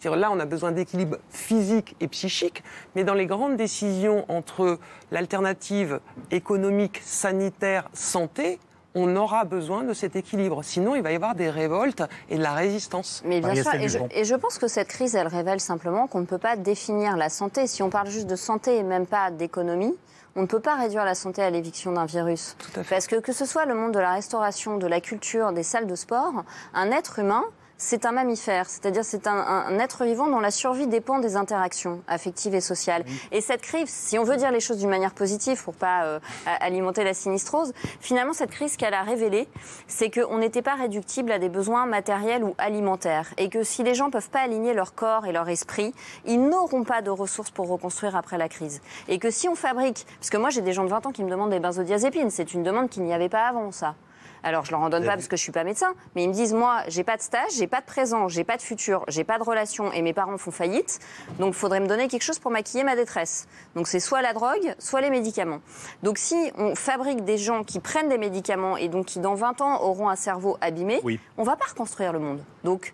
C'est-à-dire là, on a besoin d'équilibre physique et psychique, mais dans les grandes décisions entre l'alternative économique, sanitaire, santé, on aura besoin de cet équilibre. Sinon, il va y avoir des révoltes et de la résistance. Mais bien sûr, et je pense que cette crise, elle révèle simplement qu'on ne peut pas définir la santé. Si on parle juste de santé et même pas d'économie, on ne peut pas réduire la santé à l'éviction d'un virus. Tout à fait. Parce que ce soit le monde de la restauration, de la culture, des salles de sport, un être humain, c'est un mammifère, c'est-à-dire c'est un être vivant dont la survie dépend des interactions affectives et sociales. Oui. Et cette crise, si on veut dire les choses d'une manière positive pour pas alimenter la sinistrose, finalement cette crise, ce qu'elle a révélé, c'est qu'on n'était pas réductible à des besoins matériels ou alimentaires. Et que si les gens ne peuvent pas aligner leur corps et leur esprit, ils n'auront pas de ressources pour reconstruire après la crise. Et que si on fabrique, parce que moi j'ai des gens de 20 ans qui me demandent des benzodiazépines, c'est une demande qu'il n'y avait pas avant ça. Alors, je ne leur en donne pas parce que je ne suis pas médecin, mais ils me disent, moi, j'ai pas de stage, j'ai pas de présent, j'ai pas de futur, j'ai pas de relation et mes parents font faillite, donc il faudrait me donner quelque chose pour maquiller ma détresse. Donc, c'est soit la drogue, soit les médicaments. Donc, si on fabrique des gens qui prennent des médicaments et donc qui, dans 20 ans, auront un cerveau abîmé, on ne va pas reconstruire le monde. Donc,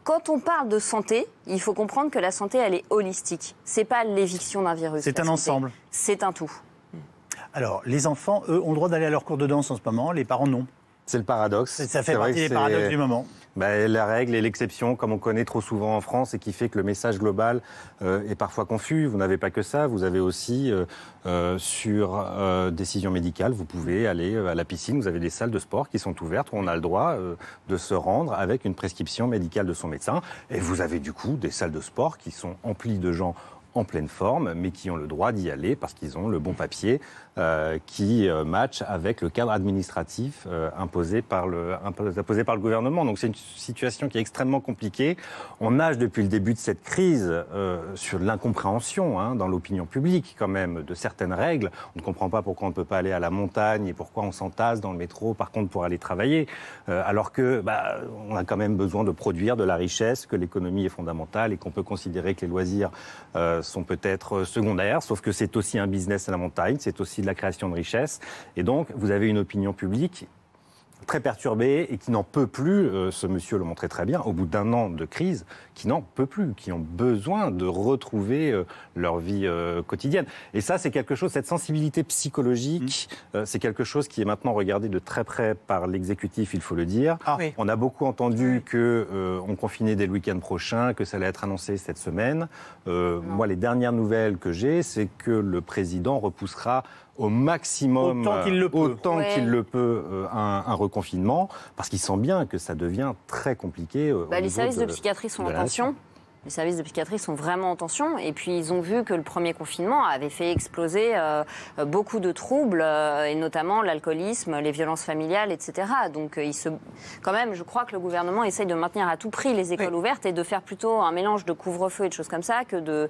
quand on parle de santé, il faut comprendre que la santé, elle est holistique. Ce n'est pas l'éviction d'un virus. C'est un ensemble. C'est un tout. Alors, les enfants, eux, ont le droit d'aller à leur cours de danse en ce moment, les parents non. C'est le paradoxe. Ça fait partie des paradoxes du moment. La règle et l'exception, comme on connaît trop souvent en France, et qui fait que le message global est parfois confus. Vous n'avez pas que ça, vous avez aussi, sur décision médicale, vous pouvez aller à la piscine, vous avez des salles de sport qui sont ouvertes, où on a le droit de se rendre avec une prescription médicale de son médecin. Et vous avez du coup des salles de sport qui sont emplies de gens en pleine forme, mais qui ont le droit d'y aller parce qu'ils ont le bon papier qui match avec le cadre administratif imposé par le gouvernement. Donc c'est une situation qui est extrêmement compliquée. On nage depuis le début de cette crise sur l'incompréhension dans l'opinion publique quand même de certaines règles. On ne comprend pas pourquoi on ne peut pas aller à la montagne et pourquoi on s'entasse dans le métro, par contre, pour aller travailler. Alors que on a quand même besoin de produire de la richesse, que l'économie est fondamentale et qu'on peut considérer que les loisirs sont peut-être secondaires, sauf que c'est aussi un business à la montagne, c'est aussi de la création de richesse. Et donc, vous avez une opinion publique très perturbée et qui n'en peut plus, ce monsieur le montrait très bien, au bout d'un an de crise, qui n'en peut plus, qui ont besoin de retrouver leur vie quotidienne. Et ça, c'est quelque chose, cette sensibilité psychologique, c'est quelque chose qui est maintenant regardé de très près par l'exécutif, il faut le dire. Oui. On a beaucoup entendu qu'on confinait dès le week-end prochain, que ça allait être annoncé cette semaine. Moi, les dernières nouvelles que j'ai, c'est que le président repoussera au maximum, autant qu'il le peut, un reconfinement, parce qu'il sent bien que ça devient très compliqué. Les services de psychiatrie sont en tension. Les services de psychiatrie sont vraiment en tension. Et puis, ils ont vu que le premier confinement avait fait exploser beaucoup de troubles, et notamment l'alcoolisme, les violences familiales, etc. Donc, quand même, je crois que le gouvernement essaye de maintenir à tout prix les écoles ouvertes et de faire plutôt un mélange de couvre-feu et de choses comme ça que de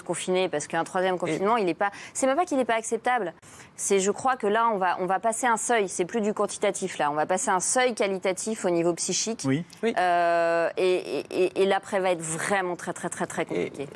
confiner. Parce qu'un troisième confinement, il n'est pas... C'est même pas qu'il n'est pas acceptable. Je crois que là, on va passer un seuil. C'est plus du quantitatif, là. On va passer un seuil qualitatif au niveau psychique. Oui. Et l'après va être vraiment très compliqué.